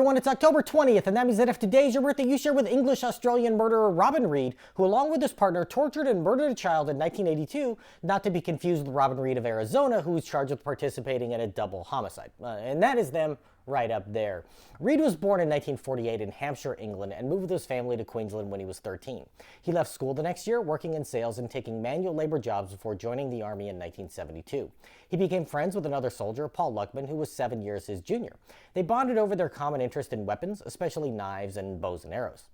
everyone, it's October 20th, and that means that if today's your birthday, you share with English-Australian murderer Robin Reid, who along with his partner tortured and murdered a child in 1982, not to be confused with Robin Reid of Arizona, who was charged with participating in a double homicide. And that is them right up there. Reid was born in 1948 in Hampshire, England, and moved with his family to Queensland when he was 13. He left school the next year, working in sales and taking manual labor jobs before joining the army in 1972. He became friends with another soldier, Paul Luckman, who was 7 years his junior. They bonded over their common interest in weapons, especially knives and bows and arrows.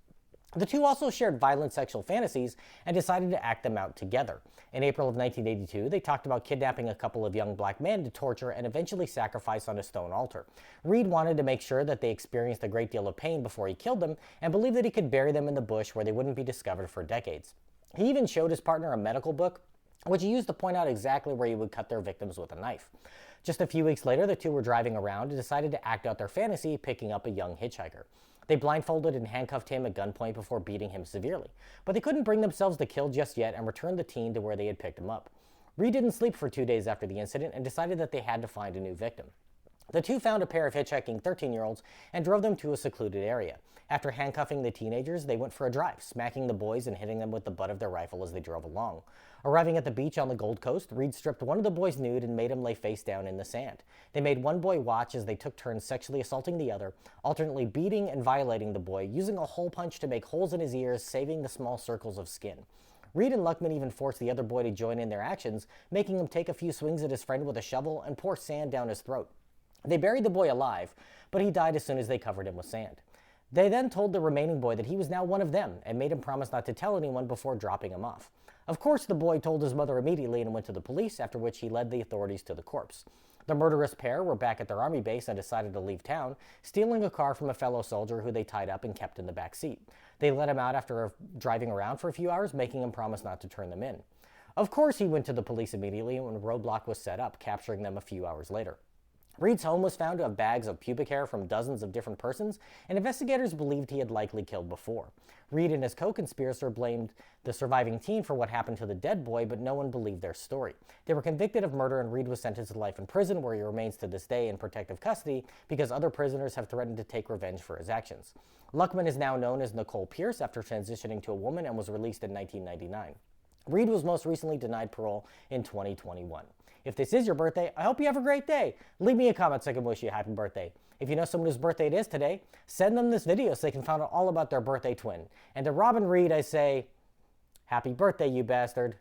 The two also shared violent sexual fantasies and decided to act them out together. In April of 1982, they talked about kidnapping a couple of young black men to torture and eventually sacrifice on a stone altar. Reid wanted to make sure that they experienced a great deal of pain before he killed them and believed that he could bury them in the bush where they wouldn't be discovered for decades. He even showed his partner a medical book, which he used to point out exactly where he would cut their victims with a knife. Just a few weeks later, the two were driving around and decided to act out their fantasy, picking up a young hitchhiker. They blindfolded and handcuffed him at gunpoint before beating him severely. But they couldn't bring themselves to kill just yet and returned the teen to where they had picked him up. Reid didn't sleep for 2 days after the incident and decided that they had to find a new victim. The two found a pair of hitchhiking 13-year-olds and drove them to a secluded area. After handcuffing the teenagers, they went for a drive, smacking the boys and hitting them with the butt of their rifle as they drove along. Arriving at the beach on the Gold Coast, Reid stripped one of the boys nude and made him lay face down in the sand. They made one boy watch as they took turns sexually assaulting the other, alternately beating and violating the boy, using a hole punch to make holes in his ears, saving the small circles of skin. Reid and Luckman even forced the other boy to join in their actions, making him take a few swings at his friend with a shovel and pour sand down his throat. They buried the boy alive, but he died as soon as they covered him with sand. They then told the remaining boy that he was now one of them and made him promise not to tell anyone before dropping him off. Of course, the boy told his mother immediately and went to the police, after which he led the authorities to the corpse. The murderous pair were back at their army base and decided to leave town, stealing a car from a fellow soldier who they tied up and kept in the back seat. They let him out after driving around for a few hours, making him promise not to turn them in. Of course, he went to the police immediately when a roadblock was set up, capturing them a few hours later. Reid's home was found to have bags of pubic hair from dozens of different persons, and investigators believed he had likely killed before. Reid and his co-conspirator blamed the surviving teen for what happened to the dead boy, but no one believed their story. They were convicted of murder, and Reid was sentenced to life in prison, where he remains to this day in protective custody because other prisoners have threatened to take revenge for his actions. Luckman is now known as Nicole Pierce after transitioning to a woman and was released in 1999. Reid was most recently denied parole in 2021. If this is your birthday, I hope you have a great day. Leave me a comment so I can wish you a happy birthday. If you know someone whose birthday it is today, send them this video so they can find out all about their birthday twin. And to Robin Reid, I say, happy birthday, you bastard.